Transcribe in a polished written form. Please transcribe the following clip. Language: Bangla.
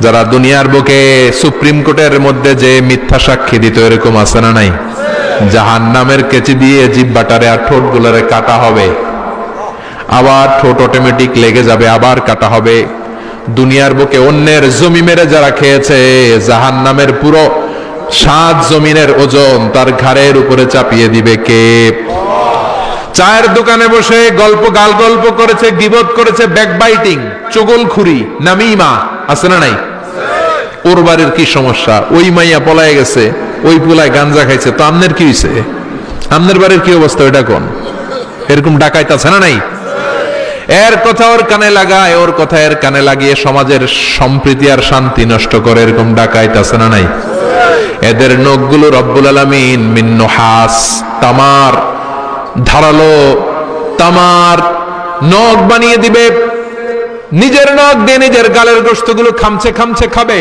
যারা দুনিয়ার বুকে সুপ্রিম কোর্টের মধ্যে যে মিথ্যা সাক্ষী দিত, এরকম আছে না নাই? জাহান্নামের কেচি দিয়ে জিহ্বাটারে আর ঠোঁট গুলারে কাটা হবে, আবার ঠোঁট অটোমেটিক লেগে যাবে, আবার কাটা হবে। দুনিয়ার বুকে অন্যের জমি মেরে যারা খেয়েছে, জাহান্নামের পুরো 7 জমিনের ওজন তার ঘাড়ের উপরে চাপিয়ে দিবে কে? চায়ের দোকানে বসে গল্প করেছে, গীবত করেছে, ব্যাকবাইটিং, চুগলখুরি, নামিমা, আছে না নাই? ওর বাড়ির কি সমস্যা, ওই মাইয়া পলায় গেছে, ওই পোলায় গাঞ্জা খাইছে, তো আমনের কি হইছে? আমনের বাড়ির কি অবস্থা ওইটা কোন? এরকম ডাকাইত আছে না নাই? এর কথা ওর কানে লাগায়, ওর কথা এর কানে লাগিয়ে সমাজের সম্প্রীতি আর শান্তি নষ্ট করে, এরকম ডাকাইত আছে না নাই? এদের নখগুলো রব্বুল আলামিন মিন নুহাস, তামার, ধারালো তামার নখ বানিয়ে দিবে। নিজের নখ দিয়ে নিজের গালের গোশতগুলো খামছে খাবে।